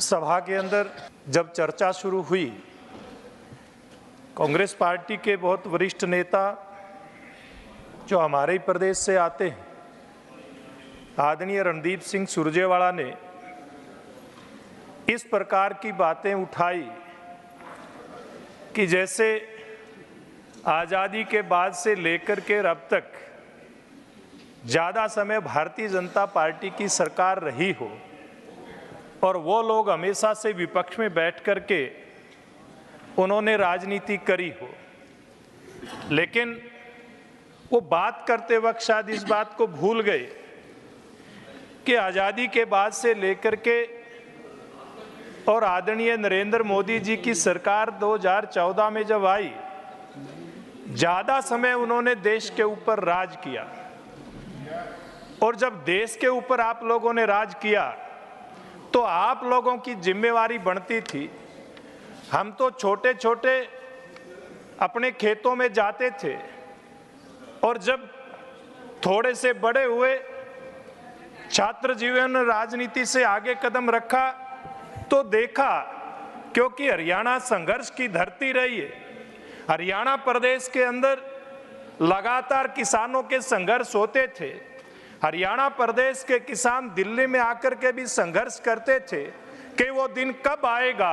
सभा के अंदर जब चर्चा शुरू हुई, कांग्रेस पार्टी के बहुत वरिष्ठ नेता जो हमारे ही प्रदेश से आते हैं, आदरणीय रणदीप सिंह सुरजेवाला ने इस प्रकार की बातें उठाई कि जैसे आज़ादी के बाद से लेकर के अब तक ज़्यादा समय भारतीय जनता पार्टी की सरकार रही हो और वो लोग हमेशा से विपक्ष में बैठ कर के उन्होंने राजनीति करी हो। लेकिन वो बात करते वक्त शायद इस बात को भूल गए कि आज़ादी के बाद से लेकर के और आदरणीय नरेंद्र मोदी जी की सरकार 2014 में जब आई, ज़्यादा समय उन्होंने देश के ऊपर राज किया। और जब देश के ऊपर आप लोगों ने राज किया तो आप लोगों की जिम्मेवारी बनती थी। हम तो छोटे छोटे अपने खेतों में जाते थे और जब थोड़े से बड़े हुए, छात्र जीवन राजनीति से आगे कदम रखा तो देखा, क्योंकि हरियाणा संघर्ष की धरती रही है। हरियाणा प्रदेश के अंदर लगातार किसानों के संघर्ष होते थे। हरियाणा प्रदेश के किसान दिल्ली में आकर के भी संघर्ष करते थे कि वो दिन कब आएगा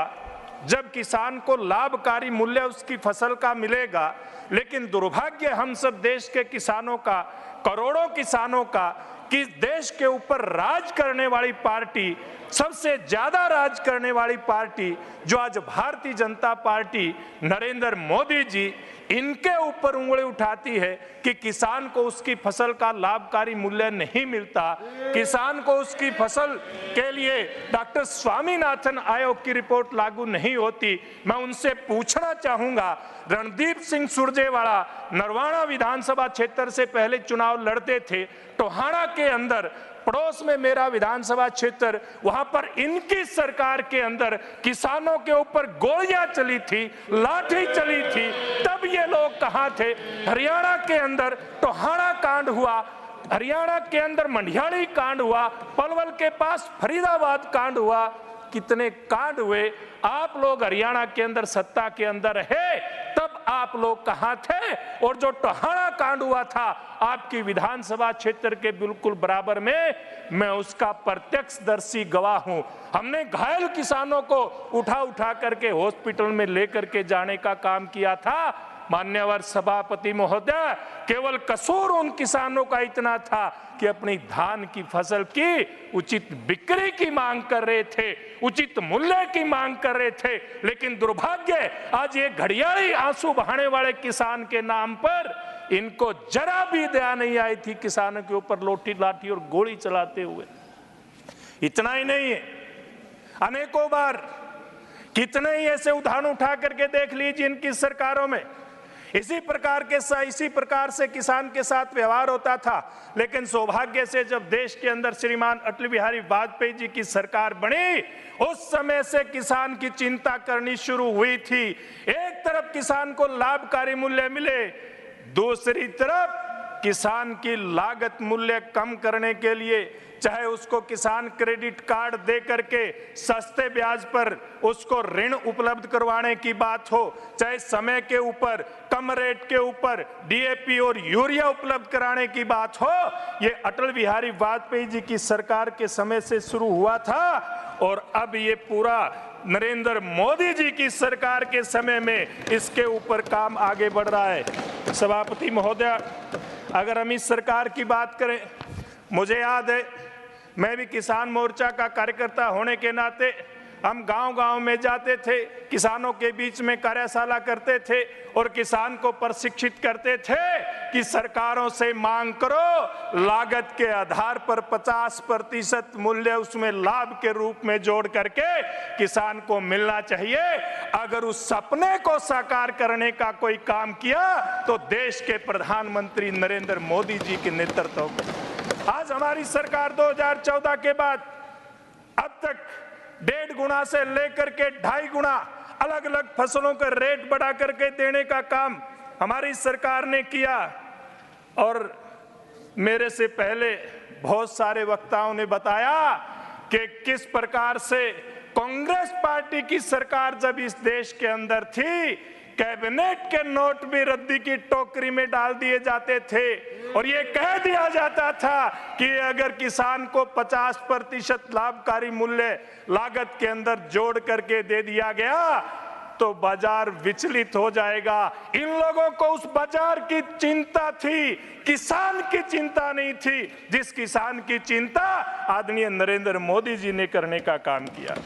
जब किसान को लाभकारी मूल्य उसकी फसल का मिलेगा। लेकिन दुर्भाग्य हम सब देश के किसानों का, करोड़ों किसानों का, कि देश के ऊपर राज करने वाली पार्टी, सबसे ज्यादा राज करने वाली पार्टी जो आज भारतीय जनता पार्टी, नरेंद्र मोदी जी, इनके ऊपर उंगली उठाती है कि किसान को उसकी फसल का लाभकारी मूल्य नहीं मिलता। किसान को उसकी फसल के लिए डॉक्टर स्वामीनाथन आयोग की रिपोर्ट लागू नहीं होती। मैं उनसे पूछना चाहूंगा, रणदीप सिंह सुरजेवाला नरवाना विधानसभा क्षेत्र से पहले चुनाव लड़ते थे। टोहाना के अंदर पड़ोस में मेरा विधानसभा क्षेत्र, वहां पर इनकी सरकार के अंदर किसानों के ऊपर गोलियां चली थी, लाठी चली थी, तब ये लोग कहां थे? हरियाणा के अंदर टोहाना कांड हुआ, हरियाणा के अंदर मंडियाली कांड हुआ, पलवल के पास फरीदाबाद कांड हुआ, कितने कांड हुए। आप लोग हरियाणा के अंदर सत्ता के अंदर है, तब आप लोग कहां थे? और जो टोहाना कांड हुआ था आपकी विधानसभा क्षेत्र के बिल्कुल बराबर में, मैं उसका प्रत्यक्षदर्शी गवाह हूं। हमने घायल किसानों को उठा करके हॉस्पिटल में लेकर के जाने का काम किया था। मान्यवर सभापति महोदय, केवल कसूर उन किसानों का इतना था कि अपनी धान की फसल की उचित बिक्री की मांग कर रहे थे, उचित मूल्य की मांग कर रहे थे। लेकिन दुर्भाग्य, आज ये घड़ियाली आंसू बहाने वाले किसान के नाम पर इनको जरा भी दया नहीं आई थी किसानों के ऊपर लोठी लाठी और गोली चलाते हुए। इतना ही नहीं है, अनेकों बार कितने ही ऐसे उदाहरण उठा करके देख लीजिए इनकी सरकारों में, इसी प्रकार से किसान के साथ व्यवहार होता था। लेकिन सौभाग्य से जब देश के अंदर श्रीमान अटल बिहारी वाजपेयी जी की सरकार बनी, उस समय से किसान की चिंता करनी शुरू हुई थी। एक तरफ किसान को लाभकारी मूल्य मिले, दूसरी तरफ किसान की लागत मूल्य कम करने के लिए, चाहे उसको किसान क्रेडिट कार्ड दे करके सस्ते ब्याज पर उसको ऋण उपलब्ध करवाने की बात हो, चाहे समय के ऊपर कम रेट के ऊपर डीएपी और यूरिया उपलब्ध कराने की बात हो, ये अटल बिहारी वाजपेयी जी की सरकार के समय से शुरू हुआ था और अब ये पूरा नरेंद्र मोदी जी की सरकार के समय में इसके ऊपर काम आगे बढ़ रहा है। सभापति महोदय, अगर हम इस सरकार की बात करें, मुझे याद है मैं भी किसान मोर्चा का कार्यकर्ता होने के नाते हम गांव-गांव में जाते थे, किसानों के बीच में कार्यशाला करते थे और किसान को प्रशिक्षित करते थे कि सरकारों से मांग करो, लागत के आधार पर 50% मूल्य उसमें लाभ के रूप में जोड़ करके किसान को मिलना चाहिए। अगर उस सपने को साकार करने का कोई काम किया तो देश के प्रधानमंत्री नरेंद्र मोदी जी के नेतृत्व में आज हमारी सरकार 2014 के बाद अब तक 1.5 गुना से लेकर के 2.5 गुना अलग अलग फसलों का रेट बढ़ा करके देने का काम हमारी सरकार ने किया। और मेरे से पहले बहुत सारे वक्ताओं ने बताया कि किस प्रकार से कांग्रेस पार्टी की सरकार जब इस देश के अंदर थी, कैबिनेट के नोट भी रद्दी की टोकरी में डाल दिए जाते थे और ये कह दिया जाता था कि अगर किसान को 50% लाभकारी मूल्य लागत के अंदर जोड़ करके दे दिया गया तो बाजार विचलित हो जाएगा। इन लोगों को उस बाजार की चिंता थी, किसान की चिंता नहीं थी। जिस किसान की चिंता आदरणीय नरेंद्र मोदी जी ने करने का काम किया।